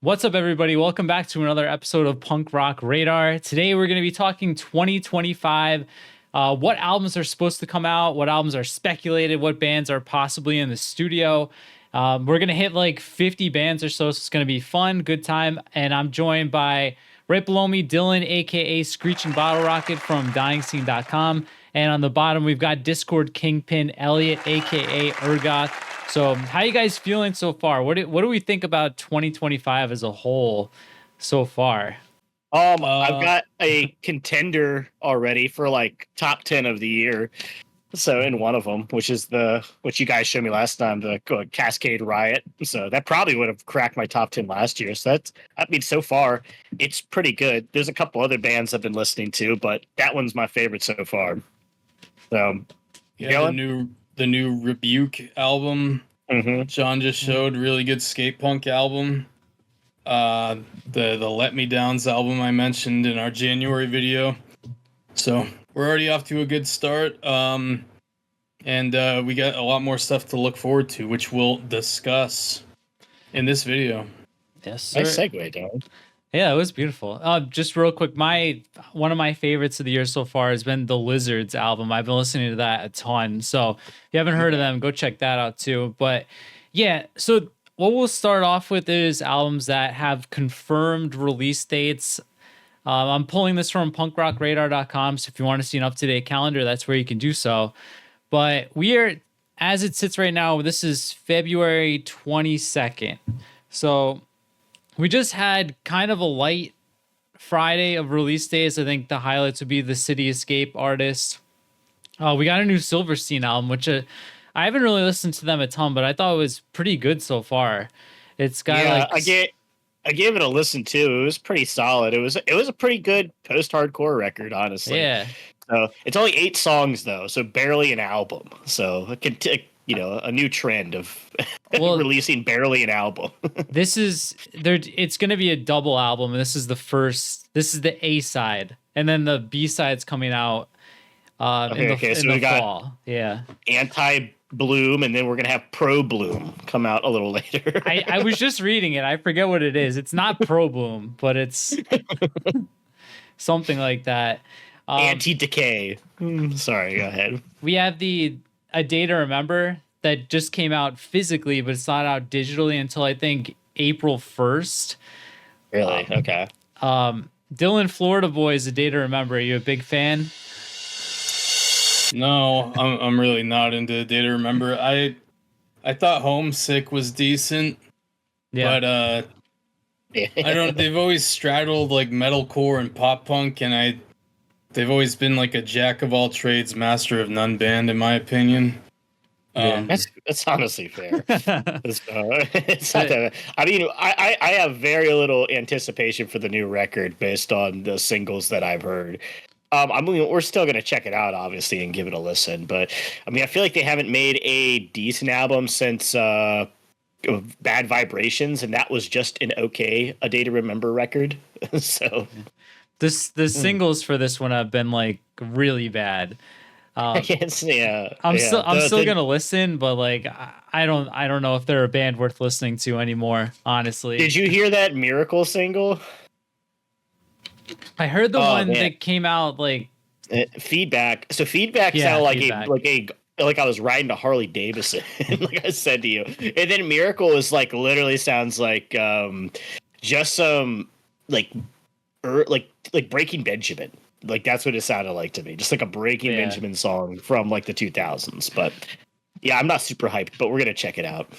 What's up, everybody? Welcome back to another episode of Punk Rock Radar. Today, we're going to be talking 2025. What albums are supposed to come out? What albums are speculated? What bands are possibly in the studio? We're going to hit like 50 bands or so, so it's going to be fun, good time. And I'm joined by right below me, Dylan, aka Screeching Bottle Rocket from DyingScene.com. And on the bottom, we've got Discord Kingpin Elliot, aka Ergoth. So, how you guys feeling so far? What do we think about 2025 as a whole so far? I've got a contender already for like top 10 of the year. So in one of them, which is which you guys showed me last time, the Cascade Riot. So that probably would have cracked my top 10 last year. So so far it's pretty good. There's a couple other bands I've been listening to, but that one's my favorite so far. So yeah, the new Rebuke album. John just showed, really good skate punk album. The Let Me Downs album I mentioned in our January video. So we're already off to a good start. And we got a lot more stuff to look forward to, which we'll discuss in this video. Yes, sir. Nice segue, Don. Yeah, it was beautiful. Just real quick, one of my favorites of the year so far has been the Lizards album. I've been listening to that a ton. So if you haven't heard of them, go check that out too. But yeah, so what we'll start off with is albums that have confirmed release dates. I'm pulling this from punkrockradar.com. So if you want to see an up-to-date calendar, that's where you can do so. But as it sits right now, this is February 22nd. So we just had kind of a light Friday of release days. I think the highlights would be the City Escape artist. We got a new Silverstein album, which I haven't really listened to them a ton, but I thought it was pretty good so far. It's got I gave it a listen too. It was pretty solid. It was a pretty good post-hardcore record, honestly. Yeah. So it's only 8 songs though, so barely an album. So it could take, a new trend of releasing barely an album. It's going to be a double album, and this is the A side, and then the B side's coming out in the fall. Yeah. Anti-Bloom, and then we're going to have Pro Bloom come out a little later. I was just reading it. I forget what it is. It's not Pro Bloom, but it's something like that. Anti-Decay. Sorry, go ahead. We have A Day to Remember that just came out physically, but it's not out digitally until I think April 1st. Really? Okay. Dylan, Florida Boys, A Day to Remember. Are you a big fan? No, I'm really not into A Day to Remember. I thought Homesick was decent. Yeah. But I don't. They've always straddled like metalcore and pop punk, and they've always been like a jack of all trades, master of none band, in my opinion. That's honestly fair. It's not that. I mean, I have very little anticipation for the new record based on the singles that I've heard. We're still going to check it out, obviously, and give it a listen. But I mean, I feel like they haven't made a decent album since Bad Vibrations, and that was just an okay A Day to Remember record. So the singles for this one have been like really bad. I'm still gonna listen, but like I don't know if they're a band worth listening to anymore. Honestly, did you hear that Miracle single? I heard the one that came out like Feedback. So Feedback sounded like I was riding a Harley Davidson, like I said to you. And then Miracle is like literally sounds like just some like Breaking Benjamin. Like that's what it sounded like to me, just like a Breaking Benjamin song from like the 2000s. But yeah, I'm not super hyped, but we're gonna check it out.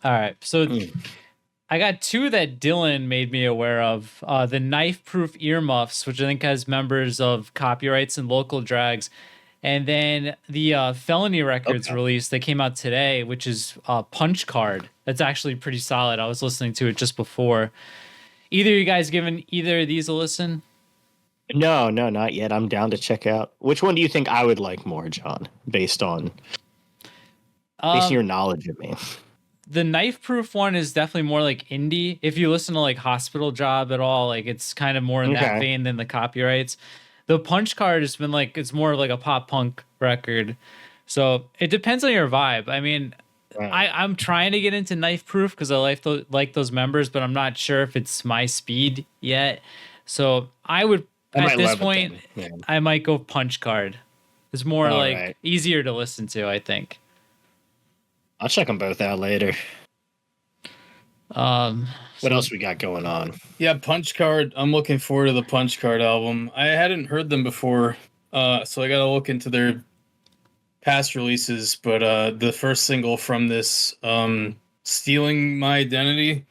All right, so I got 2 that Dylan made me aware of. The Knife Proof Earmuffs, which I think has members of Copyrights and Local Drags, and then the Felony Records release that came out today, which is Punch Card. That's actually pretty solid. I was listening to it just before. Either you guys given either of these a listen? No, not yet. I'm down to check out. Which one do you think I would like more, John, based on your knowledge of me? The Knife Proof one is definitely more like indie. If you listen to like Hospital Job at all, like it's kind of more in that vein than the Copyrights. The Punch Card has been like, it's more like a pop punk record. So it depends on your vibe. I mean, I'm trying to get into Knife Proof because I like those members, but I'm not sure if it's my speed yet. So I would at this point I might go Punch Card. It's more like easier to listen to, I think. I'll check them both out later. What else we got going on? Yeah, Punch Card. I'm looking forward to the Punch Card album. I hadn't heard them before, so I got to look into their past releases. But the first single from this, "Stealing My Identity,"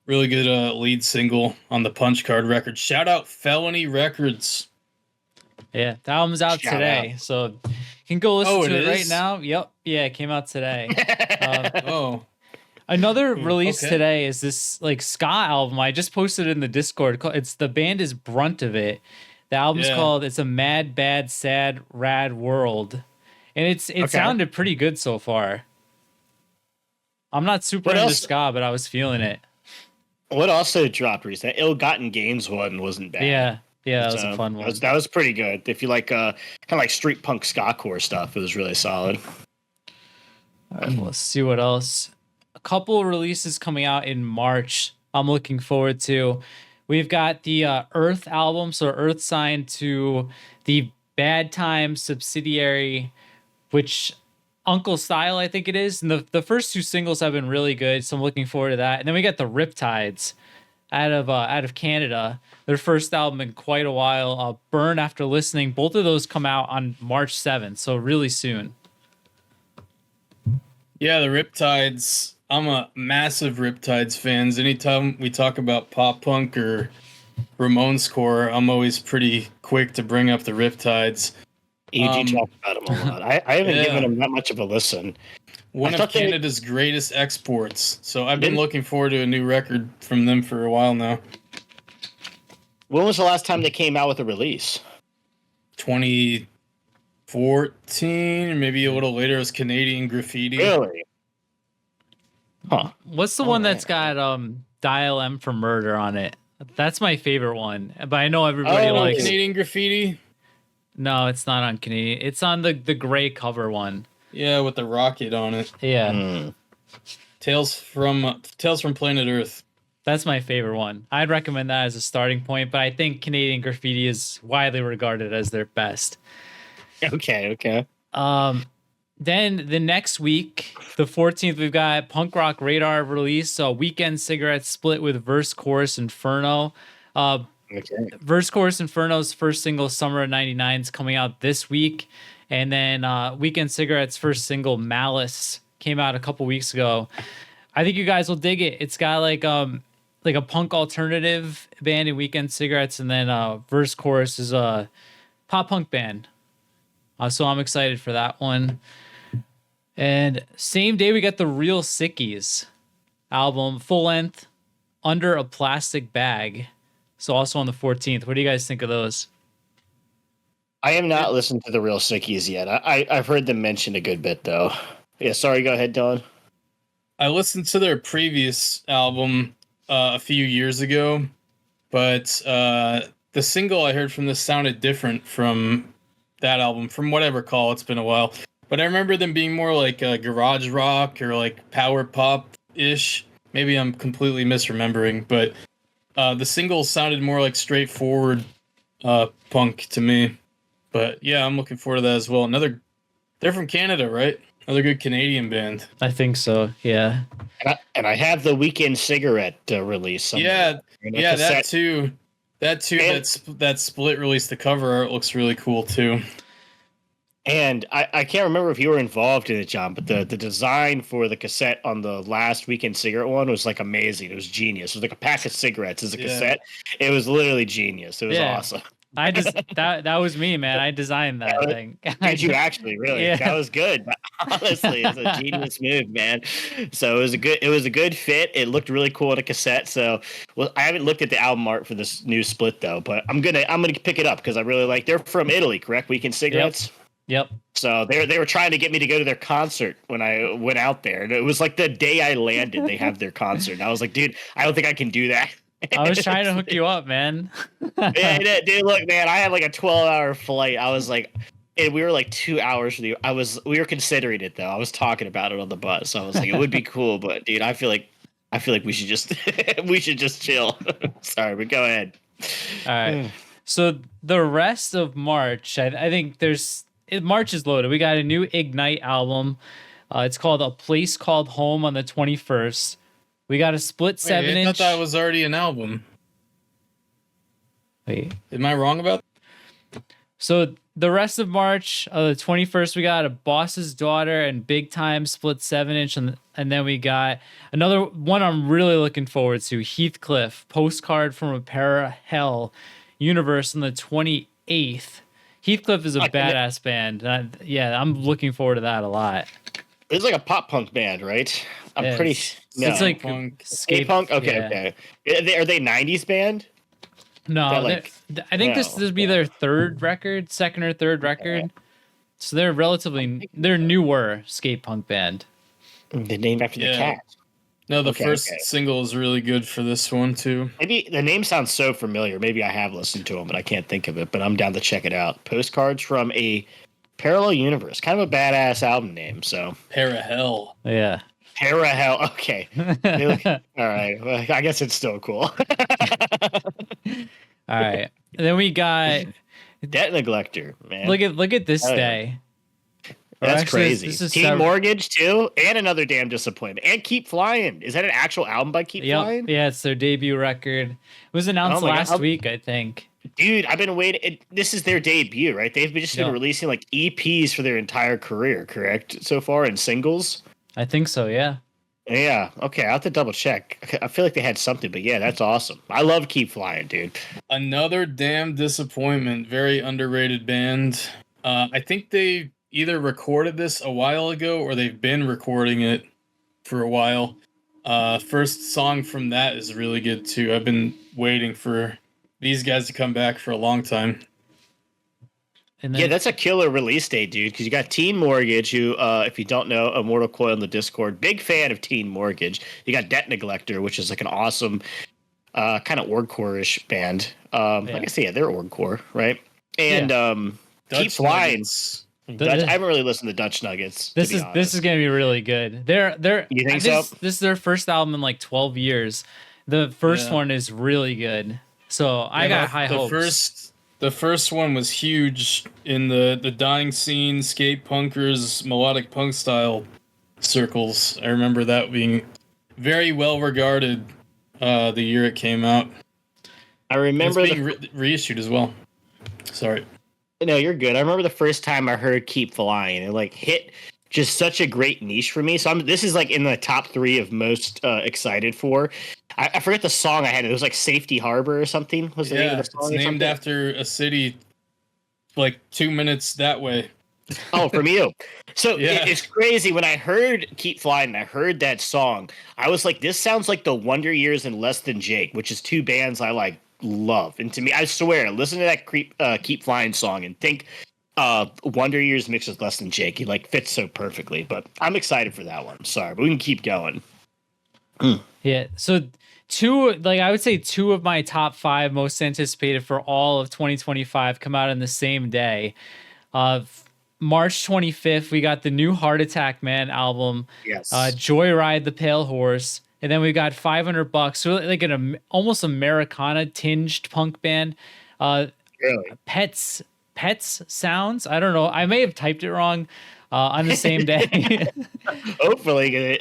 really good lead single on the Punch Card record. Shout out Felony Records. Yeah, the album's out today, so you can go listen to it right now. Yep, yeah, it came out today. Another release today is this like ska album. I just posted it in the Discord. The band is Brunt of It. The album's called "It's a Mad, Bad, Sad, Rad World," and it sounded pretty good so far. I'm not super into ska, but I was feeling it. What also dropped recently? Ill Gotten Gains one wasn't bad. Yeah, that was a fun one. That was pretty good. If you like kind of like street punk ska core stuff, it was really solid. All right, let's see what else. A couple of releases coming out in March I'm looking forward to. We've got the Earth album, so Earth signed to the Bad Times subsidiary, which Uncle Style, I think it is. And the first two singles have been really good, so I'm looking forward to that. And then we got the Riptides out of Canada. Their first album in quite a while. Burn After Listening. Both of those come out on March 7th, so really soon. Yeah, the Riptides. I'm a massive Riptides fans. Anytime we talk about pop punk or Ramones core, I'm always pretty quick to bring up the Riptides. EG talked about them a lot. I haven't given them that much of a listen. One of Canada's greatest exports. So I've been looking forward to a new record from them for a while now. When was the last time they came out with a release? 2014, or maybe a little later. It was Canadian Graffiti. Really? Huh. What's the one that's got Dial M for Murder on it? That's my favorite one. But I know everybody likes Canadian Graffiti. No, it's not on Canadian. It's on the gray cover one. Yeah, with the rocket on it. Yeah. Tales from Planet Earth. That's my favorite one. I'd recommend that as a starting point, but I think Canadian Graffiti is widely regarded as their best. Okay. Then the next week, the 14th, we've got Punk Rock Radar release. So Weekend Cigarettes split with Verse Chorus Inferno. Verse Chorus Inferno's first single, Summer of '99, is coming out this week. And then Weekend Cigarettes' first single, Malice, came out a couple weeks ago. I think you guys will dig it. It's got like a punk alternative band in Weekend Cigarettes, and then Verse Chorus is a pop punk band. So I'm excited for that one. And same day, we got the Real Sickies album, full length, Under a Plastic Bag. So also on the 14th. What do you guys think of those? I have not listened to the Real Sickies yet. I've heard them mentioned a good bit, though. Yeah, sorry, go ahead, Don. I listened to their previous album a few years ago, but the single I heard from this sounded different from that album, from what I recall. It's been a while. But I remember them being more like garage rock or like power pop-ish. Maybe I'm completely misremembering, but the single sounded more like straightforward punk to me. But yeah, I'm looking forward to that as well. They're from Canada, right? Another good Canadian band. I think so, yeah. And I have the Weekend Cigarette release. Somewhere. Yeah, that too. That split release, the cover art looks really cool too. And I can't remember if you were involved in it, John, but the design for the cassette on the last Weekend Cigarette one was like amazing. It was genius. It was like a pack of cigarettes as a cassette. It was literally genius. It was awesome. That was me, man. I designed that thing. Did you actually? Really? Yeah. That was good. Honestly, it's a genius move, man. So it was a good fit. It looked really cool on a cassette. So, I haven't looked at the album art for this new split though, but I'm gonna pick it up because I really like. They're from Italy, correct? Weekend Cigarettes. Yep. So they were trying to get me to go to their concert when I went out there, and it was like the day I landed, they have their concert. And I was like, dude, I don't think I can do that. I was trying to hook you up, man. Yeah, dude, look, man, I had like a 12-hour flight. I was like, and we were like 2 hours from we were considering it though. I was talking about it on the bus. I was like, it would be cool, but dude, I feel like we should just we should just chill. Sorry, but go ahead. All right. So the rest of March, I think March is loaded. We got a new Ignite album. It's called A Place Called Home on the 21st. We got a split 7-inch. I thought that was already an album. Wait. Am I wrong about that? So the rest of March, the 21st, we got a Boss's Daughter and Big Time split 7-inch. And then we got another one I'm really looking forward to, Heathcliff, Postcard from a Parahell Universe on the 28th. Heathcliff is a badass band. I'm looking forward to that a lot. It's like a pop punk band, right? It's like skate punk. Okay. Are they 90s band? No, I think this would be their second or third record. Okay. So they're newer skate punk band. They're named after the cat. No, the first single is really good for this one too. Maybe the name sounds so familiar. Maybe I have listened to them, but I can't think of it. But I'm down to check it out. Postcards from a Parallel Universe, kind of a badass album name. So Parahell. Yeah. Parahell. Okay. All right. Well, I guess it's still cool. All right. And then we got Debt Neglector, man. Look at this day. That's crazy. This is Teen Mortgage too, and another damn disappointment. And Keep Flying. Is that an actual album by Keep Flying? Yeah, it's their debut record. It was announced last week, I think. Dude, I've been waiting. This is their debut, right? They've just been releasing like EPs for their entire career, correct? So far, and singles. I think so. Yeah. Yeah. Okay. I'll have to double check. I feel like they had something, but yeah, that's awesome. I love Keep Flying, dude. Another damn disappointment. Very underrated band. I think they either recorded this a while ago or they've been recording it for a while. First song from that is really good too. I've been waiting for these guys to come back for a long time. And then, yeah, that's a killer release date, dude, because you got Teen Mortgage, who, if you don't know, Immortal Coil in the Discord, big fan of Teen Mortgage. You got Debt Neglector, which is like an awesome kind of orgcore-ish band. I guess, they're orgcore, right? And Keep Flying. I haven't really listened to Dutch Nuggets. This is going to be really good. You think so? This is their first album in like 12 years. The first one is really good. So I got high hopes. The first one was huge in the dying scene, skate punkers, melodic punk style circles. I remember that being very well regarded the year it came out. I remember it's being reissued as well. Sorry. No, you're good. I remember the first time I heard Keep Flying. It like hit just such a great niche for me. So this is like in the top 3 of most excited for. I forget the song I had. It was like Safety Harbor or something. Was the name of the song? It's named after a city like 2 minutes that way. Oh, from you. So it's crazy. When I heard Keep Flying, I heard that song. I was like, this sounds like the Wonder Years and Less Than Jake, which is 2 bands I like love. And to me, I swear, listen to that Keep Flying song and think Wonder Years mixed with Less Than Jake. He like fits so perfectly. But I'm excited for that one. Sorry, but we can keep going. Yeah. So I would say 2 of my top 5 most anticipated for all of 2025 come out on the same day. March 25th, we got the new Heart Attack Man album. Yes. Joyride the Pale Horse. And then we got $500. So like an almost Americana tinged punk band. Really? Pets Sounds. I don't know. I may have typed it wrong on the same day. Hopefully.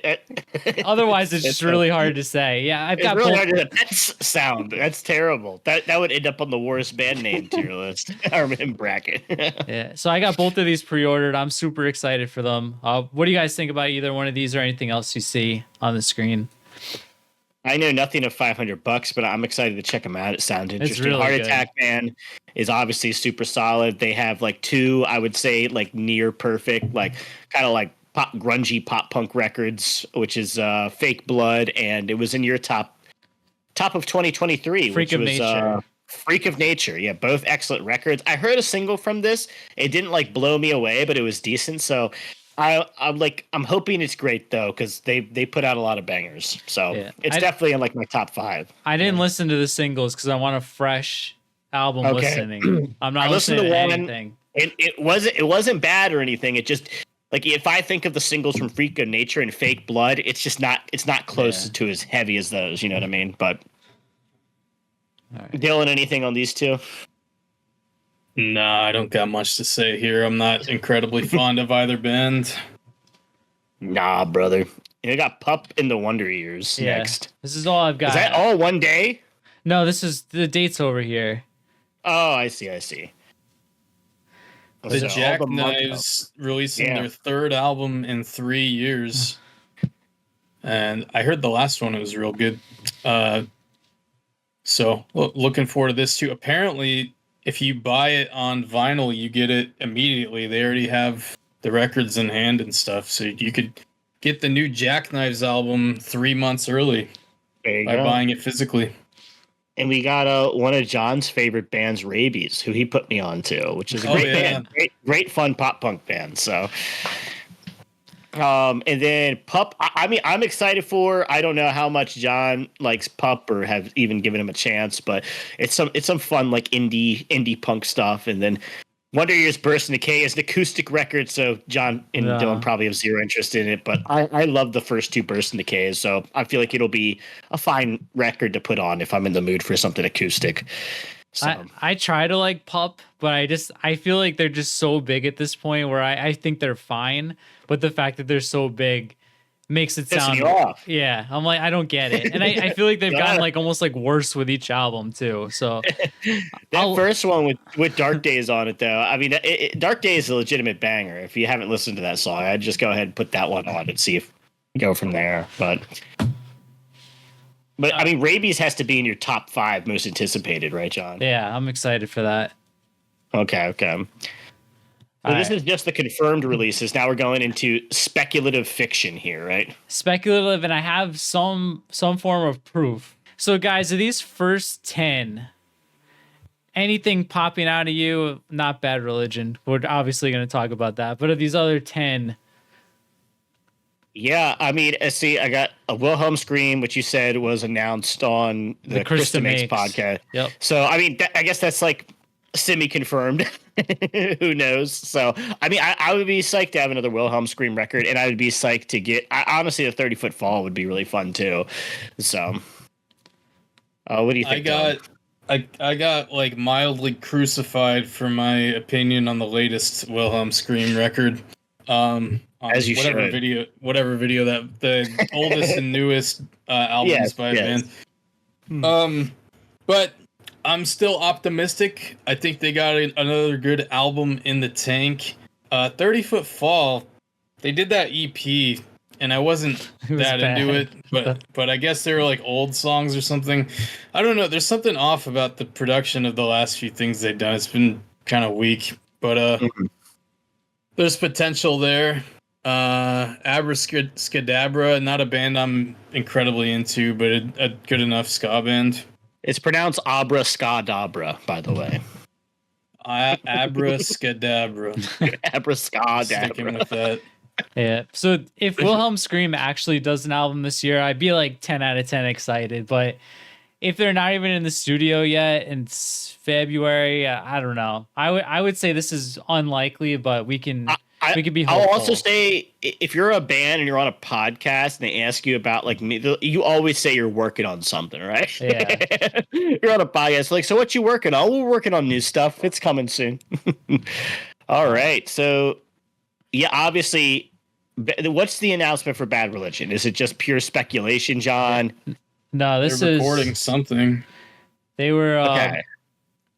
Otherwise, it's just really hard to say. Yeah, I've got really hard to Pets Sound. That's terrible. That would end up on the worst band name tier list or in bracket. Yeah. So I got both of these pre-ordered. I'm super excited for them. What do you guys think about either one of these or anything else you see on the screen? I know nothing of $500, but I'm excited to check them out. It sounds interesting. Really Heart good. Attack Man is obviously super solid. They have like 2, I would say, like near perfect, like kind of like grungy pop punk records, which is Fake Blood, and it was in your top of 2023, Freak of Nature. Freak of Nature. Yeah, both excellent records. I heard a single from this. It didn't like blow me away, but it was decent. So I'm hoping it's great though, because they put out a lot of bangers. So it's definitely in like my top 5. I didn't listen to the singles because I want a fresh album listening. I'm not listening to anything. it wasn't bad or anything. It just like if I think of the singles from Freak of Nature and Fake Blood, it's not close to as heavy as those. You know what I mean? But right. Dylan, anything on these two? Nah, I don't got much to say here. I'm not incredibly fond of either band. Nah, brother. You got Pup in the Wonder Years next. This is all I've got. Is that all one day? No, this is the dates over here. Oh, I see. The Jackknives releasing their third album in 3 years. And I heard the last one was real good. So looking forward to this too. Apparently, if you buy it on vinyl, you get it immediately. They already have the records in hand and stuff. So you could get the new Jackknives album 3 months early by buying it physically. And we got one of John's favorite bands, Rabies, who he put me on to, which is a great band, great fun pop punk band. So, and then Pup. I mean, I'm excited for. I don't know how much John likes Pup or have even given him a chance, but it's some fun like indie punk stuff. And then Wonder Years Burst and Decay is an acoustic record, so John and Dylan probably have zero interest in it, but I love the first two Burst and Decays, so I feel like it'll be a fine record to put on if I'm in the mood for something acoustic. So. I try to like Pup, but I feel like they're just so big at this point where I think they're fine, but the fact that they're so big makes it sound you off. Yeah, I'm like, I don't get it. And I feel like they've gotten like almost like worse with each album too. So that first one with Dark Days on it though, I mean Dark Days is a legitimate banger. If you haven't listened to that song, I'd just go ahead and put that one on and see if you go from there. But I mean Rabies has to be in your top 5 most anticipated, right, John? Yeah, I'm excited for that. Okay. So this is just the confirmed releases. Now we're going into speculative fiction here, right? Speculative, and I have some form of proof. So, guys, of these first 10, anything popping out of you? Not Bad Religion. We're obviously going to talk about that. But of these other 10... Yeah, I mean, see, I got a Wilhelm Scream, which you said was announced on the Krista Makes podcast. Yep. So, I mean, I guess that's like semi-confirmed. Who knows? So, I mean, I would be psyched to have another Wilhelm Scream record, and I would be psyched to get. Honestly, the 30-Foot Fall would be really fun too. So, what do you think? I got like mildly crucified for my opinion on the latest Wilhelm Scream record. As you should. Whatever video that the oldest and newest albums by a band. But I'm still optimistic. I think they got another good album in the tank. 30-Foot Fall, they did that EP, and I wasn't that into it, but I guess they were like old songs or something. I don't know. There's something off about the production of the last few things they've done. It's been kind of weak, but there's potential there. Abracadabra, not a band I'm incredibly into, but a good enough ska band. It's pronounced Abracadabra, by the way. Abracadabra. Abracadabra. Sticking with that. Yeah. So if Wilhelm Scream actually does an album this year, I'd be like 10 out of 10 excited. But if they're not even in the studio yet and it's February, I don't know. I would say this is unlikely, but we can be hopeful. I'll also say if you're a band and you're on a podcast and they ask you about like me, you always say you're working on something, right? Yeah. You're on a podcast like, so what you working on? We're working on new stuff. It's coming soon. All right. So yeah, obviously, what's the announcement for Bad Religion? Is it just pure speculation, John? No, this They're is recording something. They were okay.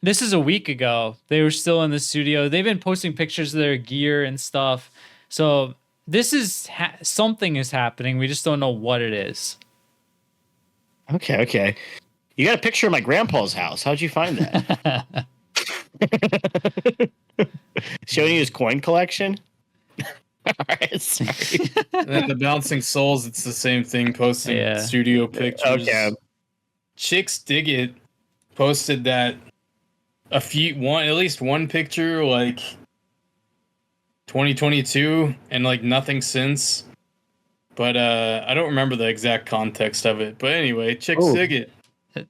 This is a week ago. They were still in the studio. They've been posting pictures of their gear and stuff. So this is something is happening. We just don't know what it is. Okay. You got a picture of my grandpa's house. How'd you find that? Showing you his coin collection? All right, sorry. And then the Bouncing Souls, it's the same thing, posting studio pictures. Okay. Chicks Dig It posted that at least one picture like 2022 and like nothing since. But I don't remember the exact context of it. But anyway, Chicks Dig It.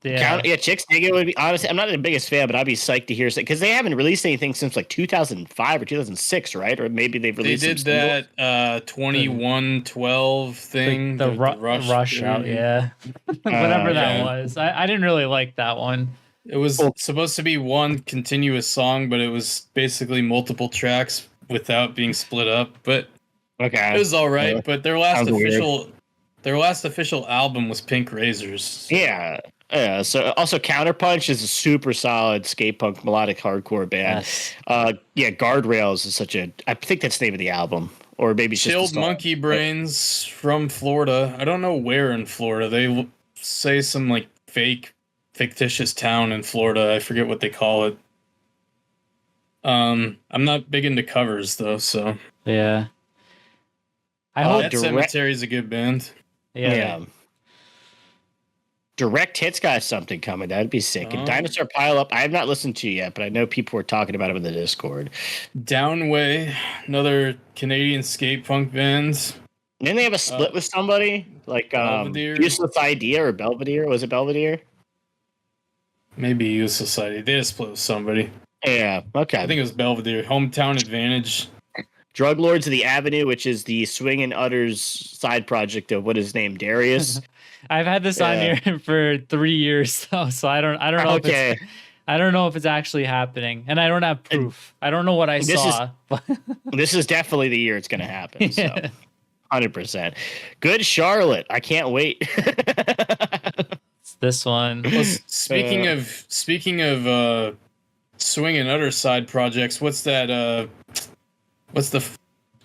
Yeah. Chicks Dig It would be, honestly, I'm not the biggest fan, but I'd be psyched to hear it because they haven't released anything since like 2005 or 2006, right? Or maybe they've They released did some singles. that 2112 thing, The the rush rush out, thing. yeah. Whatever that yeah. was. I didn't really like that one. It was supposed to be one continuous song, but it was basically multiple tracks without being split up. But Okay. it was all right. But their last Sounds weird. official album was Pink Razors. Yeah. Yeah. So also Counterpunch is a super solid skate punk melodic hardcore band. Yes. Yeah, Guardrails is I think that's the name of the album. Or maybe it's Chilled just a song. Monkey Brains from Florida. I don't know where in Florida. They say some like fictitious town in Florida. I forget what they call it. I'm not big into covers though, so Yeah. I hope. Pet Cemetery is a good band. Yeah. Direct Hits got something coming. That'd be sick. And Dinosaur Pile Up, I have not listened to yet, but I know people were talking about it in the Discord. Downway, another Canadian skate punk band. Didn't they have a split with somebody? Like Useless Idea or Belvedere? Was it Belvedere? Maybe Useless Idea. They just split with somebody. Yeah, okay. I think it was Belvedere. Hometown Advantage. Drug Lords of the Avenue, which is the Swing and Utters side project of what is named Darius. I've had this on here for 3 years though, so I don't know if I don't know if it's actually happening, and I don't have proof. I don't know what I saw. This is definitely the year it's going to happen. So, 100%. Good Charlotte. I can't wait. It's this one. Well, speaking of Swing and Utter side projects, what's that? What's the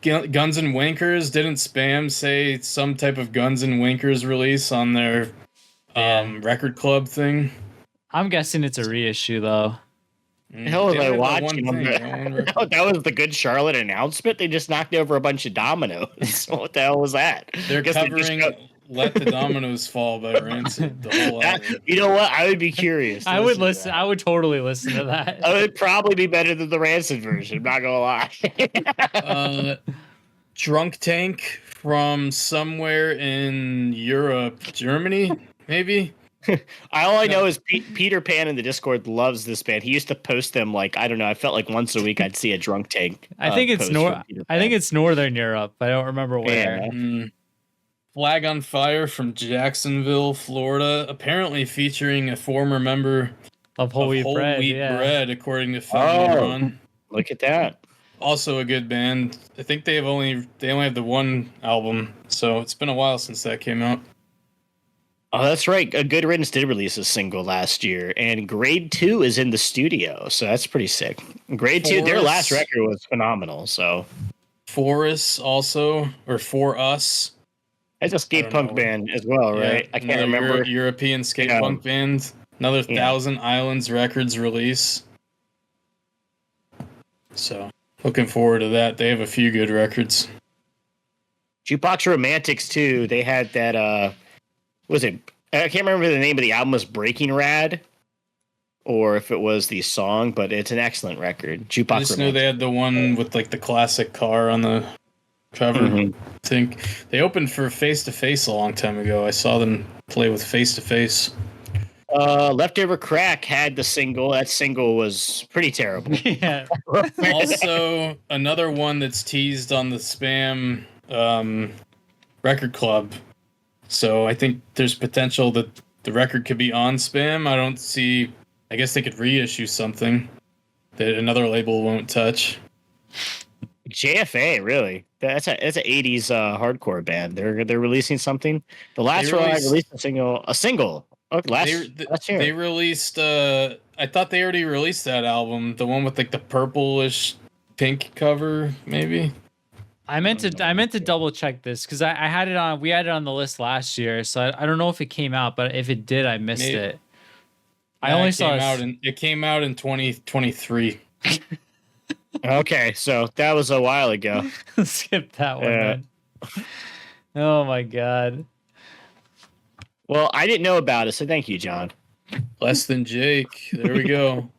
Guns and Wankers? Didn't Spam say some type of Guns and Wankers release on their record club thing? I'm guessing it's a reissue though. The hell was I watching? That was the Good Charlotte announcement. They just knocked over a bunch of dominoes. What the hell was that? They're covering "Let the Dominoes Fall" by Rancid. The whole album. You know what? I would be curious. I would listen. I would totally listen to that. It would probably be better than the Rancid version. I'm not gonna lie. Drunk Tank from somewhere in Europe, Germany, maybe. All I know is Peter Pan in the Discord loves this band. He used to post them like, I don't know. I felt like once a week I'd see a Drunk Tank. I think it's Northern Europe. I don't remember where. Yeah. Flag on Fire from Jacksonville, Florida, apparently featuring a former member of Whole Wheat Bread, according to Ron. Look at that. Also a good band. I think they only have the one album, so it's been a while since that came out. Oh, that's right. A Good Riddance did release a single last year, and Grade 2 is in the studio, so that's pretty sick. Grade 2, their last record was phenomenal. So, Forus also, or For Us. That's a skate punk band as well, right? Yeah, I can't remember. European skate punk band. Another Thousand Islands Records release. So, looking forward to that. They have a few good records. Jukebox Romantics too. They had that. Was it? I can't remember the name of the album. Was Breaking Rad, or if it was the song, but it's an excellent record. Jukebox. I just knew they had the one with like the classic car on the cover. I think they opened for Face to Face a long time ago. I saw them play with Face to Face. Leftover Crack had the single. That single was pretty terrible. Yeah. Also, another one that's teased on the Spam record club. So I think there's potential that the record could be on Spam. I guess they could reissue something that another label won't touch. JFA, really? That's a 80s hardcore band. They're releasing something. The last one I released a single. Okay, last year. They released I thought they already released that album, the one with like the purplish pink cover, maybe. I meant to double check this because I had it on. We had it on the list last year, so I don't know if it came out, but if it did, I missed it. I only saw it came out in 2023. Okay, so that was a while ago. Skip that one. Man. Oh my god. Well, I didn't know about it, so thank you, John. Less than Jake. There we go.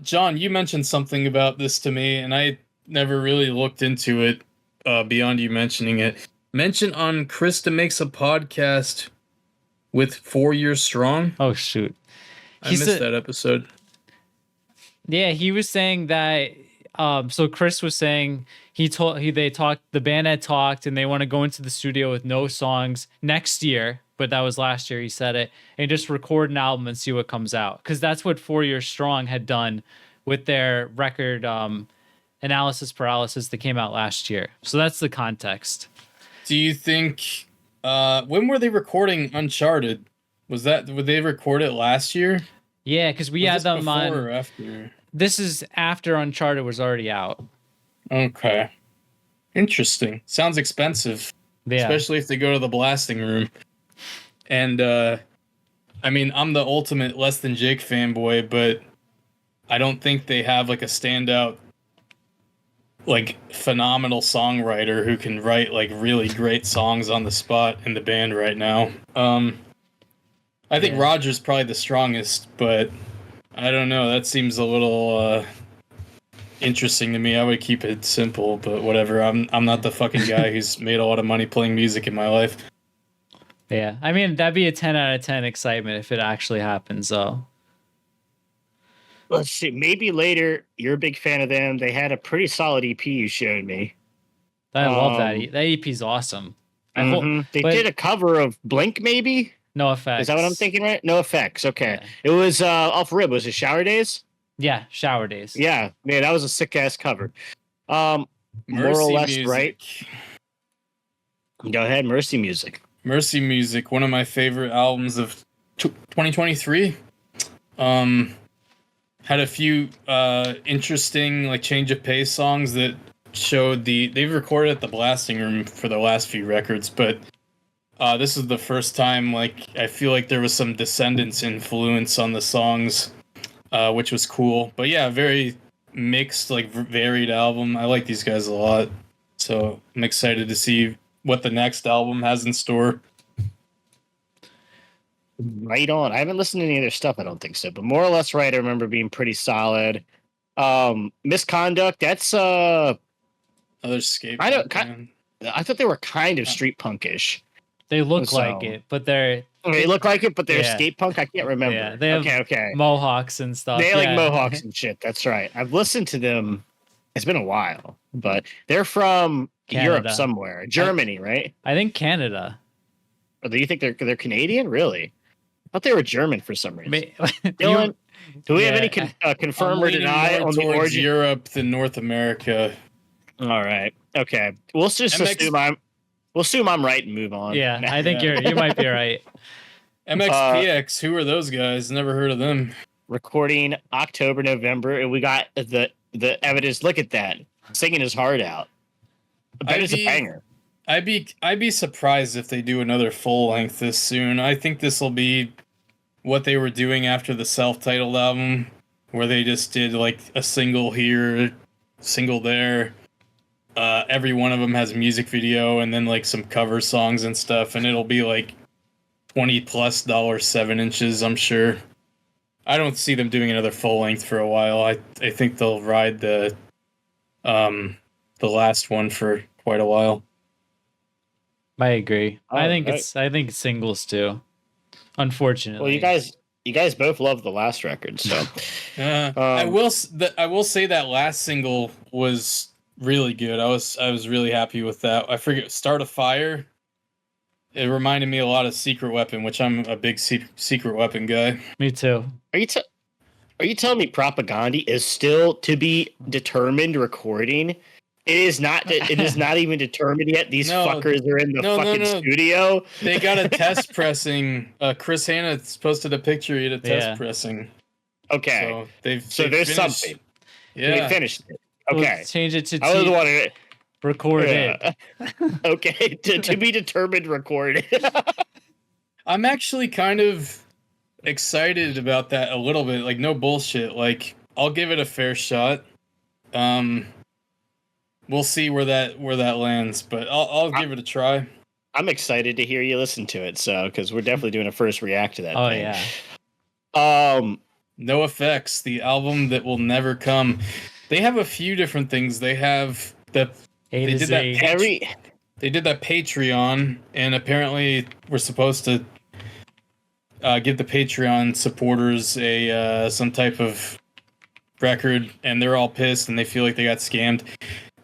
John, you mentioned something about this to me, and I never really looked into it beyond you mentioning it. Mention on Krista Makes a Podcast with 4 Years Strong. Oh shoot. I missed that episode. Yeah, he was saying that. So Chris was saying the band had talked, and they want to go into the studio with no songs next year. But that was last year. He said it, and just record an album and see what comes out, because that's what 4 Years Strong had done with their record Analysis Paralysis that came out last year. So that's the context. Do you think? When were they recording Uncharted? Would they record it last year? Yeah, because we had them before on. Or after? This is after Uncharted was already out. Okay. Interesting. Sounds expensive. Yeah. Especially if they go to the blasting room. And, I mean, I'm the ultimate Less Than Jake fanboy, but I don't think they have, like, a standout, like, phenomenal songwriter who can write, like, really great songs on the spot in the band right now. I think Roger's probably the strongest, but I don't know. That seems a little interesting to me. I would keep it simple, but whatever. I'm not the fucking guy who's made a lot of money playing music in my life. Yeah, I mean, that'd be a 10 out of 10 excitement if it actually happens, though. Let's see. Maybe later. You're a big fan of them. They had a pretty solid EP you showed me. I love that. That EP's awesome. They did a cover of Blink, maybe? No Effects. Is that what I'm thinking, right? No Effects. Okay. Yeah. It was off Rib. Was it Shower Days? Yeah, Shower Days. Yeah. Man, that was a sick-ass cover. More or less, Music. right? Go ahead. Mercy Music. Mercy Music, one of my favorite albums of 2023. Had a few interesting, like, change of pace songs that showed they've recorded at the blasting room for the last few records, but this is the first time, like, I feel like there was some Descendants influence on the songs, which was cool. But yeah, very mixed, like, varied album. I like these guys a lot, so I'm excited to see what the next album has in store. Right on. I haven't listened to any of their stuff, I don't think so, but More or Less Right, I remember being pretty solid. Misconduct, that's Other skate. I thought they were kind of street punkish. They look like it, but they look like it, but they're skate punk. I can't remember. Yeah, they have okay. mohawks and stuff. They have like mohawks and shit. That's right. I've listened to them. It's been a while, but they're from Europe somewhere, Germany, right? I think Canada. Or do you think they're Canadian? Really? I thought they were German for some reason. Dylan, do we have any confirm or deny on the origin? Europe than North America. All right. Okay. We'll just assume I'm right and move on. Yeah, I think you might be right. MXPX, who are those guys? Never heard of them. Recording October, November, and we got the evidence. Look at that, singing his heart out. I bet it's a banger. I'd be surprised if they do another full length this soon. I think this will be what they were doing after the self-titled album, where they just did like a single here, single there. Every one of them has a music video and then like some cover songs and stuff, and it'll be like $20+ 7-inches, I'm sure. I don't see them doing another full length for a while. I think they'll ride the last one for quite a while. I agree. I think it's singles too. Unfortunately. Well, you guys both love the last record, so I will say that last single was really good. I was really happy with that. I forget, Start a Fire. It reminded me a lot of Secret Weapon, which I'm a big Secret Weapon guy. Me too. Are you telling me Propaganda is still to be determined recording? It is not even determined yet. These fuckers are in the fucking studio. They got a test pressing. Chris Hanna posted a picture at a test pressing. Okay. So there's finished. something. Yeah. They finished it. Okay. We'll change it to I was wanting it recorded. Okay. To be determined recorded. I'm actually kind of excited about that a little bit. Like, no bullshit. Like, I'll give it a fair shot. We'll see where that lands, but I'll give it a try. I'm excited to hear you listen to it, so because we're definitely doing a first react to that. Oh thing. Yeah. No Effects, the album that will never come. They have a few different things. They have they did that Patreon, and apparently we're supposed to give the Patreon supporters a some type of record, and they're all pissed and they feel like they got scammed.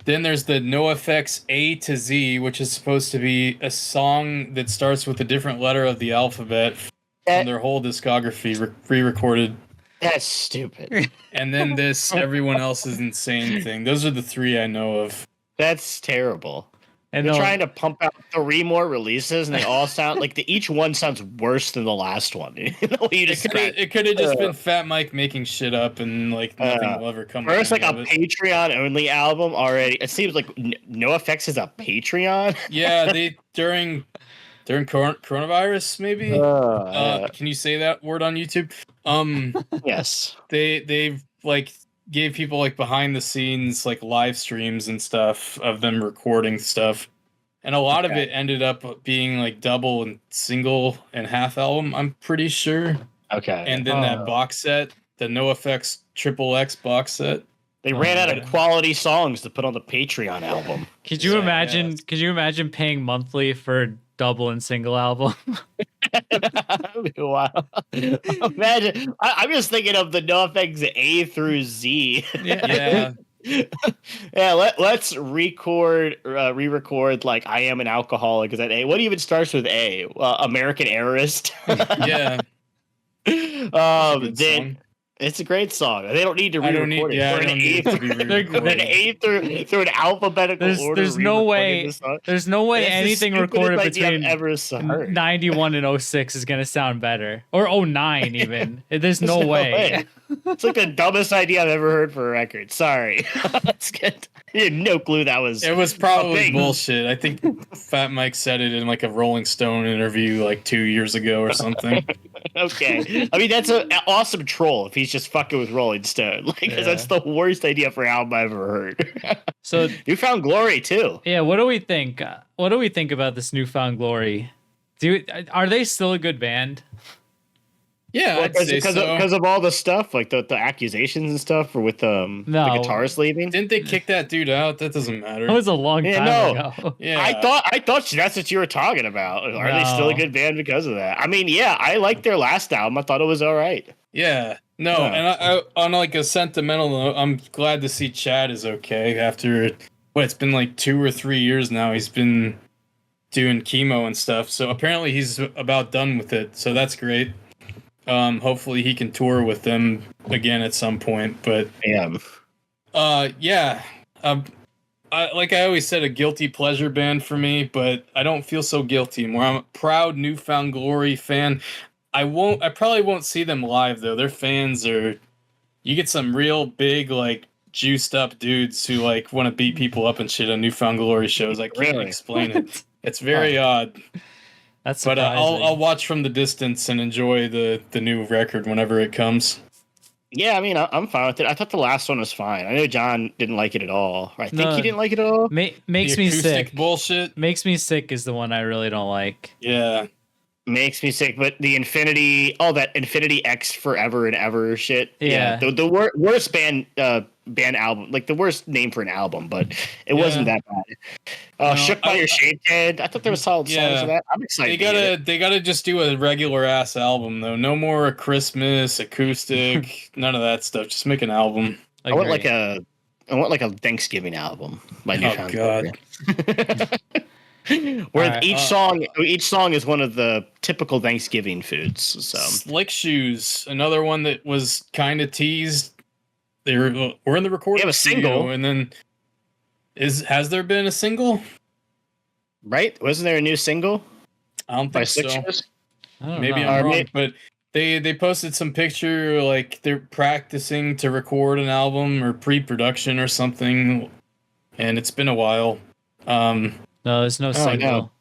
Then there's the NoFX A to Z, which is supposed to be a song that starts with a different letter of the alphabet from their whole discography re-recorded. That's stupid. And then this Everyone Else's Insane thing. Those are the three I know of. That's terrible. And they're trying to pump out 3 more releases, and they all sound like each one sounds worse than the last one. It could have just been Fat Mike making shit up, and like nothing will ever come. First, like a Patreon only album already. It seems like NoFX is a Patreon. Yeah, they during coronavirus maybe. Can you say that word on YouTube? Yes. They've like gave people like behind the scenes like live streams and stuff of them recording stuff, and a lot of it ended up being like double and single and half album, I'm pretty sure. Okay. And then that box set, the NoFX Triple X box set, they ran out of quality songs to put on the Patreon album. Could you imagine? Could you imagine paying monthly for a double and single album? Wow. Imagine. I'm just thinking of the NoFX A through Z. Yeah. Yeah, let's re-record like I Am an Alcoholic. Is that A? What even starts with A? American Errorist. Yeah. Then it's a great song. They don't need to re-record it. Yeah, They're an A through an alphabetical order. There's no way. There's no way anything recorded between 91 and 06 is gonna sound better, or 09 even. There's no way. It's like the dumbest idea I've ever heard for a record. Sorry. That's good. I had no clue that was. It was probably bullshit. I think Fat Mike said it in like a Rolling Stone interview like 2 years ago or something. Okay. I mean, that's an awesome troll if he's just fucking with Rolling Stone. Like, that's the worst idea for an album I've ever heard. So Newfound Glory too. Yeah. What do we think? What do we think about this Newfound Glory? Are they still a good band? Yeah, because of all the stuff, like the accusations and stuff, or with the guitarist leaving. Didn't they kick that dude out? That doesn't matter. It was a long time ago. Yeah, I thought that's what you were talking about. Are they still a good band because of that? I mean, yeah, I liked their last album. I thought it was all right. Yeah, no, and I on like a sentimental note, I'm glad to see Chad is okay after it's been like 2 or 3 years now. He's been doing chemo and stuff, so apparently he's about done with it. So that's great. Hopefully he can tour with them again at some point, but I always said, a guilty pleasure band for me, but I don't feel so guilty anymore. I'm a proud Newfound Glory fan. I probably won't see them live though. Their fans you get some real big, like juiced up dudes who like want to beat people up and shit on Newfound Glory shows. I can't explain it. It's very odd. That's but I'll watch from the distance and enjoy the new record whenever it comes. Yeah, I mean, I'm fine with it. I thought the last one was fine. I know John didn't like it at all. I think he didn't like it at all. Makes me sick. Bullshit. Makes me sick is the one I really don't like. Yeah. Makes me sick, but the Infinity X Forever and Ever shit. Yeah. The worst band album, like the worst name for an album, but it wasn't that bad. Shook by Your Shaved Head. I thought there was solid songs for that. I'm excited. They gotta just do a regular ass album though. No more Christmas acoustic, none of that stuff. Just make an album. I want like a Thanksgiving album by Newfound Glory. Where each song is one of the typical Thanksgiving foods. So Slick Shoes, another one that was kind of teased. We're in the recording. We have a single, and then has there been a single? Right? Wasn't there a new single? I don't think so. Maybe know. I'm wrong, but they posted some picture like they're practicing to record an album or pre-production or something, and it's been a while. No, there's no single. No.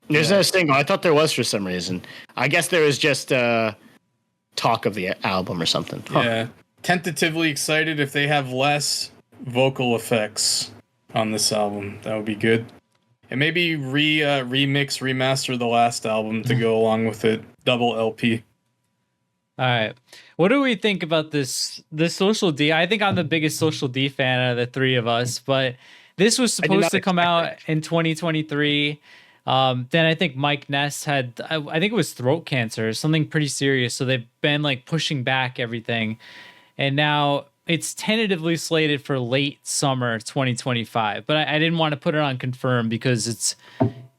There's no single. I thought there was for some reason. I guess there was just talk of the album or something. Yeah. Tentatively excited if they have less vocal effects on this album. That would be good. And maybe remaster the last album to go along with it. Double LP. All right. What do we think about this Social D? I think I'm the biggest Social D fan out of the three of us, but this was supposed to come out in 2023. Then I think Mike Ness had, I think it was throat cancer, something pretty serious. So they've been like pushing back everything. And now it's tentatively slated for late summer 2025. But I didn't want to put it on confirm because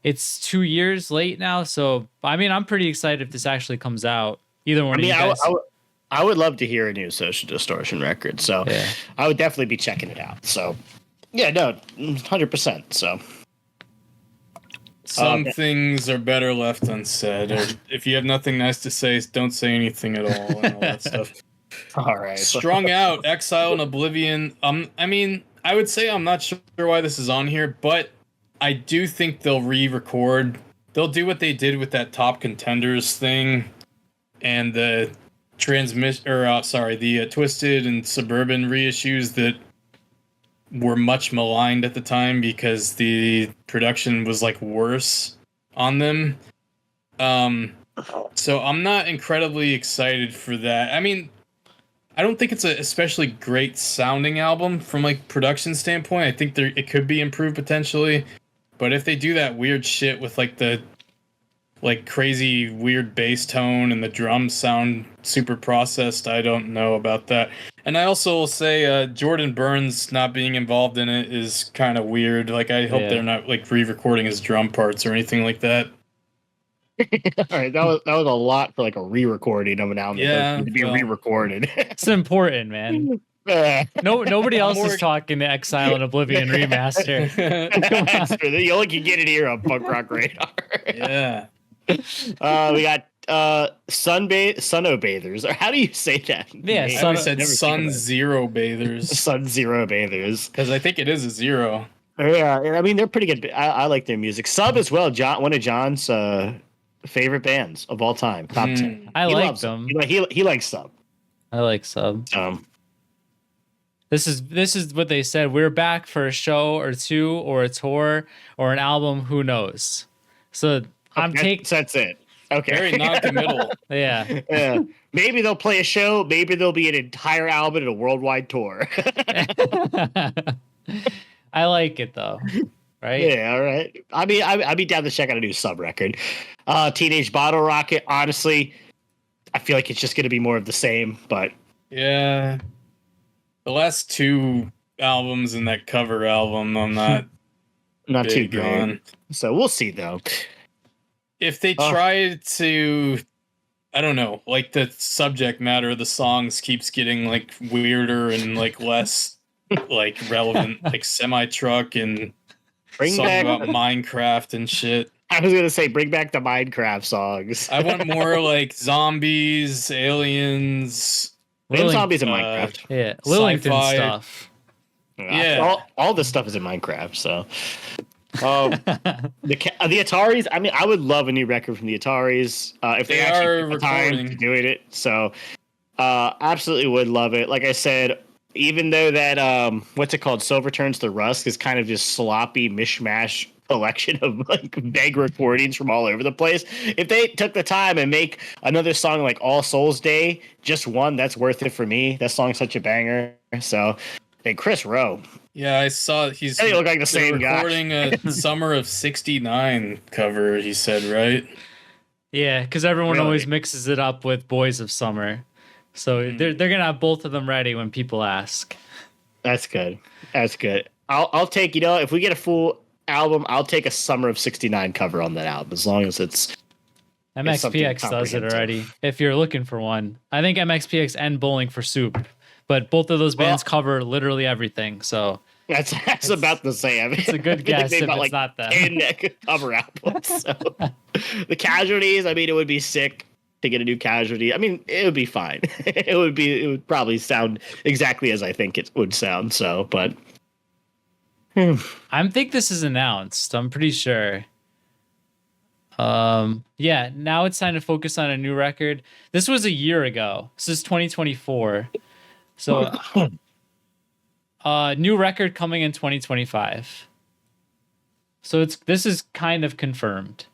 it's 2 years late now. So, I mean, I'm pretty excited if this actually comes out. Either one of you guys. I would love to hear a new Social Distortion record. So Yeah. I would definitely be checking it out. So, yeah, no, 100%. So. Some things are better left unsaid. Or if you have nothing nice to say, don't say anything at all and all that stuff. All right. Strung Out, Exile and Oblivion. I mean, I would say I'm not sure why this is on here, but I do think they'll re-record. They'll do what they did with that Top Contenders thing and the the Twisted and Suburban reissues that were much maligned at the time because the production was like worse on them. So I'm not incredibly excited for that. I mean, I don't think it's a especially great sounding album from like production standpoint. I think it could be improved potentially, but if they do that weird shit with like the like crazy weird bass tone and the drums sound super processed, I don't know about that. And I also will say Jordan Burns not being involved in it is kind of weird. Like I hope they're not like re-recording his drum parts or anything like that. All right, that was a lot for like a re-recording of an album. Yeah, to be re-recorded. It's important, man. Nobody else is talking to Exile and Oblivion remaster. You only can get it here on Punk Rock Radar. Yeah. We got Sunno Bathers. Or how do you say that? Yeah, I always said Sun Zero Bathers. Sun Zero Bathers. Because I think it is a zero. Yeah, I mean they're pretty good. I like their music. Sub as well. One of John's favorite bands of all time. Top 10. I like them. He likes Sub. I like Sub. This is what they said. We're back for a show or two or a tour or an album. Who knows? So that's it. Okay. Very non-committal. Yeah. Yeah. Maybe they'll play a show. Maybe there'll be an entire album and a worldwide tour. I like it though. Right? Yeah. All right. I mean, I'd be down to check out a new Sub record. Teenage Bottle Rocket. Honestly, I feel like it's just going to be more of the same. But yeah, the last two albums and that cover album, I'm not too good on. So we'll see though. If they try to, I don't know, like the subject matter of the songs keeps getting like weirder and like less like relevant, like semi-truck and songs about Minecraft and shit. I was gonna say, bring back the Minecraft songs. I want more like zombies, aliens. Zombies in Minecraft. Yeah, Lillington sci-fi stuff. Yeah, all this stuff is in Minecraft. So, the Ataris. I mean, I would love a new record from the Ataris if they actually took the time to do it. So, absolutely would love it. Like I said, even though that what's it called, Silver Turns to Rust is kind of just sloppy mishmash collection of like vague recordings from all over the place. If they took the time and make another song like All Souls Day, just one, that's worth it for me. That song's such a banger. So, hey, Chris Rowe. Yeah, I saw he's. They look like the same guy. Recording a Summer of '69 cover. He said, right? Yeah, because everyone always mixes it up with Boys of Summer, so they're gonna have both of them ready when people ask. That's good. That's good. I'll take, if we get a full album, I'll take a Summer of '69 cover on that album, as long as it's MXPX does it already. If you're looking for one, I think MXPX and Bowling for Soup, but both of those bands cover literally everything. So that's about the same. It's a good guess if it's not them. 10 cover albums. So the Casualties. I mean, it would be sick to get a new Casualty. I mean, it would be fine. It would probably sound exactly as I think it would sound. So, but. I think this is announced. I'm pretty sure. Yeah, now it's time to focus on a new record. This was a year ago. This is 2024. So, new record coming in 2025. So this is kind of confirmed.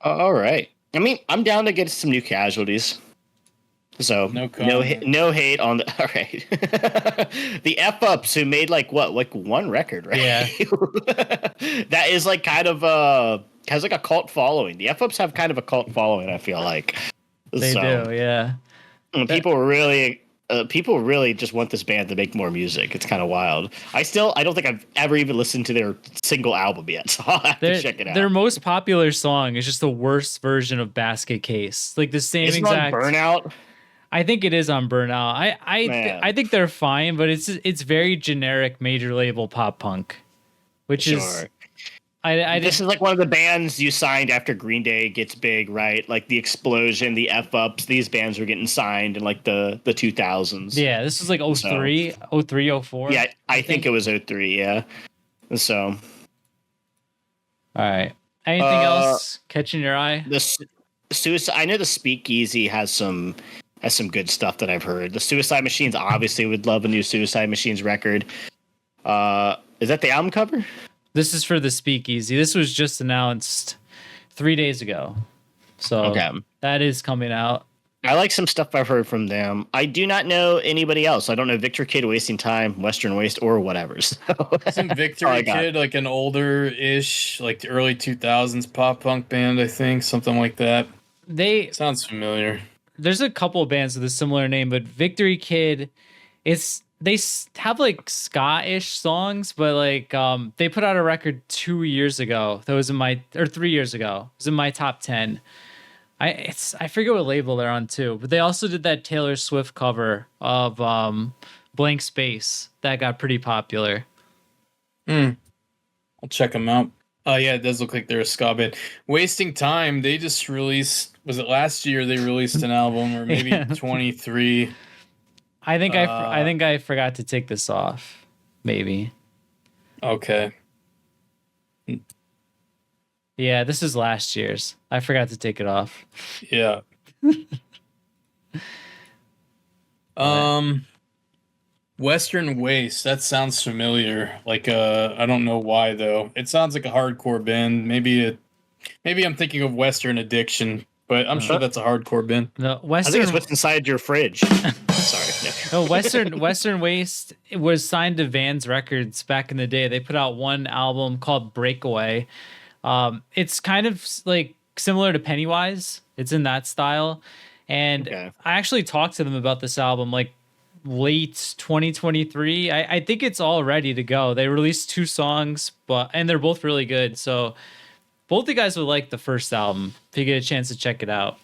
All right. I mean, I'm down to get some new Casualties. So No comment. no hate on the all right. The F ups who made like one record, right? Yeah. That is like kind of has like a cult following. The F ups have kind of a cult following, I feel like. They So do, yeah. people really just want this band to make more music. It's kind of wild. I don't think I've ever even listened to their single album yet, so I'll have to check it out. Their most popular song is just the worst version of Basket Case. Like the same Isn't exact on Burnout. I think it is on Burnout. I think they're fine, but it's very generic major label pop punk, which is this is like one of the bands you signed after Green Day gets big, right? Like the Explosion, the F Ups. These bands were getting signed in like the 2000s. Yeah, this was like 03, 04. Yeah, I think it was 03, yeah. So, all right. Anything else catching your eye? The Suicide. I know the Speakeasy has some good stuff that I've heard. The Suicide Machines obviously would love a new Suicide Machines record. Is that the album cover? This is for the Speakeasy. This was just announced 3 days ago. So that is coming out. I like some stuff I've heard from them. I do not know anybody else. I don't know Victor Kid, Wasting Time, Western Waste, or whatever. So. Isn't Victory Kid like an older-ish, like the early 2000s pop punk band, I think? Something like that. Sounds familiar. There's a couple of bands with a similar name, but Victory Kid, they have like ska-ish songs, but like they put out a record 2 years ago that was 3 years ago. It was in my top 10. I forget what label they're on too, but they also did that Taylor Swift cover of Blank Space that got pretty popular. I'll check them out. Oh yeah, it does look like they're a ska band. Wasting Time, they just released, was it last year they released an album, or maybe 23? I think I forgot to take this off. Maybe. Okay. Yeah, this is last year's. I forgot to take it off. Yeah. Western Waste, that sounds familiar. Like I don't know why though. It sounds like a hardcore band. Maybe I'm thinking of Western Addiction, but I'm sure that's a hardcore band. No, I think it's what's inside your fridge. Sorry. No, Western Waste was signed to Vans Records back in the day. They put out one album called Breakaway. It's kind of like similar to Pennywise. It's in that style. And I actually talked to them about this album like late 2023. I think it's all ready to go. They released 2 songs, and they're both really good. So both the guys would like the first album if you get a chance to check it out.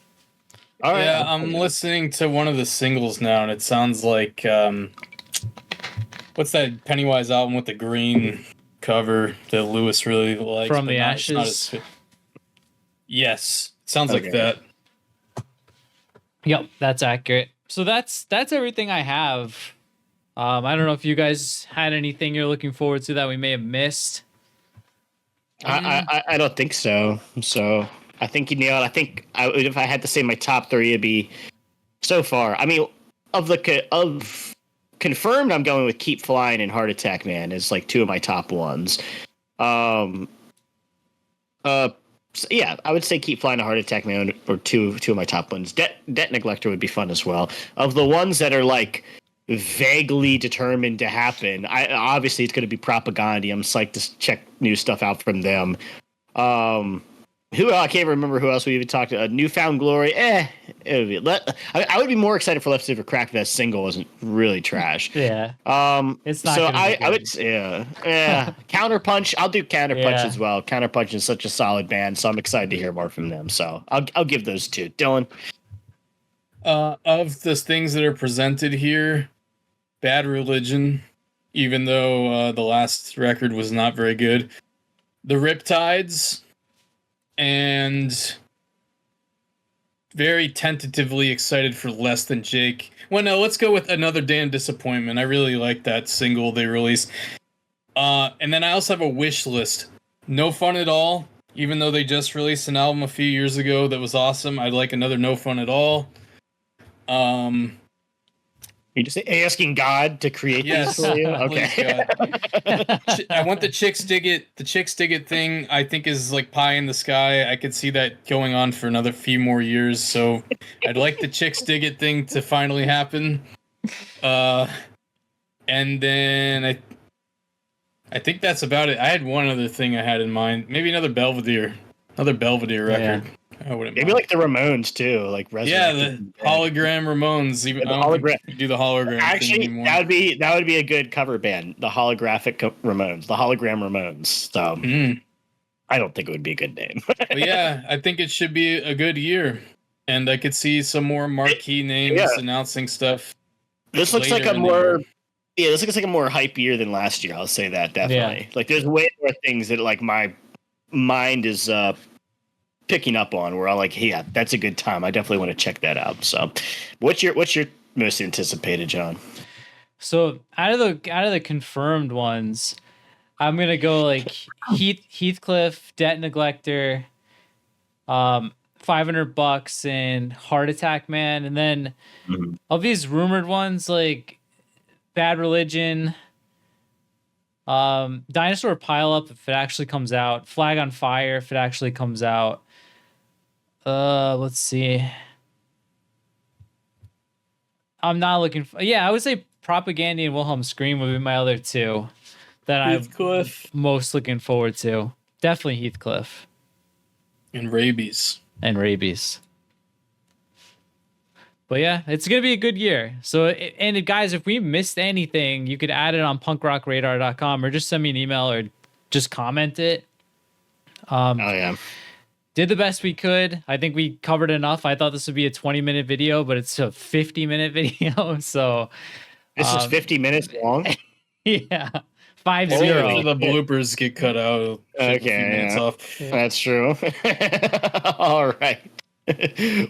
All right. Yeah, I'm listening to one of the singles now, and it sounds like what's that Pennywise album with the green cover that Lewis really likes? From the Ashes. Yes, sounds like that. Yep, that's accurate. So that's everything I have. I don't know if you guys had anything you're looking forward to that we may have missed. I don't think so. So I think you nailed. I think if I had to say my top 3, it'd be so far. I mean, of confirmed, I'm going with Keep Flying and Heart Attack Man as like 2 of my top ones. So yeah, I would say Keep Flying and Heart Attack Man or two of my top ones. Debt Neglector would be fun as well. Of the ones that are like vaguely determined to happen, obviously it's going to be Propaganda. I'm psyched to check new stuff out from them. I can't remember who else we even talked to. Newfound Glory. I would be more excited for Left Over Crack if that single wasn't really trash. Yeah. It's not. So I would. Yeah. Counterpunch. I'll do Counterpunch as well. Counterpunch is such a solid band, so I'm excited to hear more from them. So I'll give those 2. Dylan. Of the things that are presented here, Bad Religion, even though the last record was not very good. The Riptides. And very tentatively excited for Less Than Jake. Well, no, let's go with Another Damn Disappointment. I really like that single they released. And then I also have a wish list. No Fun at All. Even though they just released an album a few years ago that was awesome, I'd like another No Fun at All. You You just asking God to create Yes, these for you? please, Okay. God. I want the Chicks Dig It. The Chicks Dig It thing, I think, is like pie in the sky. I could see that going on for another few more years. So I'd like the Chicks Dig It thing to finally happen. And then I think that's about it. I had one other thing I had in mind. Maybe another Belvedere record. I wouldn't Maybe mind. like the Ramones too, like Yeah, the hologram Ramones. Even The I don't hologram. think you do the hologram thing Actually, anymore. that would be a good cover band. The holographic Ramones, the hologram Ramones. So I don't think it would be a good name. But yeah, I think it should be a good year, and I could see some more marquee names announcing stuff. This looks like later a in the more year. this looks like a more hype year than last year. I'll say that definitely. Like there's way more things that like my mind is picking up on where I'm like, hey, yeah, that's a good time. I definitely want to check that out. So what's your most anticipated, John? So out of the confirmed ones, I'm gonna go like Heathcliff, Debt Neglector, $500 and Heart Attack Man, and then of these rumored ones like Bad Religion, Dinosaur Pile Up if it actually comes out, Flag on Fire if it actually comes out. Let's see. I'm not looking for. Yeah, I would say Propaganda and Wilhelm Scream would be my other two that I'm most looking forward to. Definitely Heathcliff And Rabies. and Rabies. But yeah, it's gonna be a good year. So, and guys, if we missed anything, you could add it on punkrockradar.com or just send me an email or just comment it. Oh yeah. Did the best we could. I think we covered enough. I thought this would be a 20-minute video, but it's a 50-minute video. So This is 50 minutes long. yeah, 50. So the bloopers get cut out. Okay, A few minutes off. That's true. All right.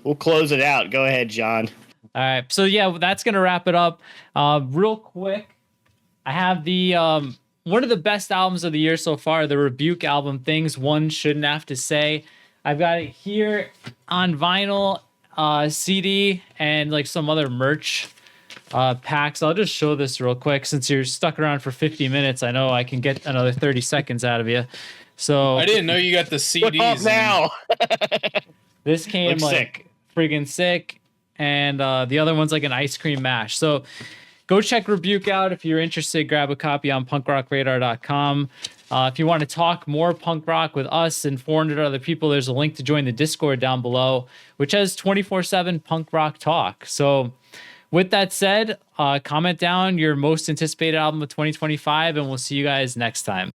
We'll close it out. Go ahead, John. All right. So yeah, that's gonna wrap it up. Real quick, I have the one of the best albums of the year so far, the Rebuke album, Things One Shouldn't Have to Say. I've got it here on vinyl, CD, and like some other merch packs. I'll just show this real quick since you're stuck around for 50 minutes. I know I can get another 30 seconds out of you. So I didn't know you got the CDs now. this came Looks like sick. friggin' sick, and the other one's like an ice cream mash. So go check Rebuke out if you're interested. Grab a copy on punkrockradar.com. If you want to talk more punk rock with us and 400 other people, there's a link to join the Discord down below, which has 24/7 punk rock talk. So with that said, comment down your most anticipated album of 2025, and we'll see you guys next time.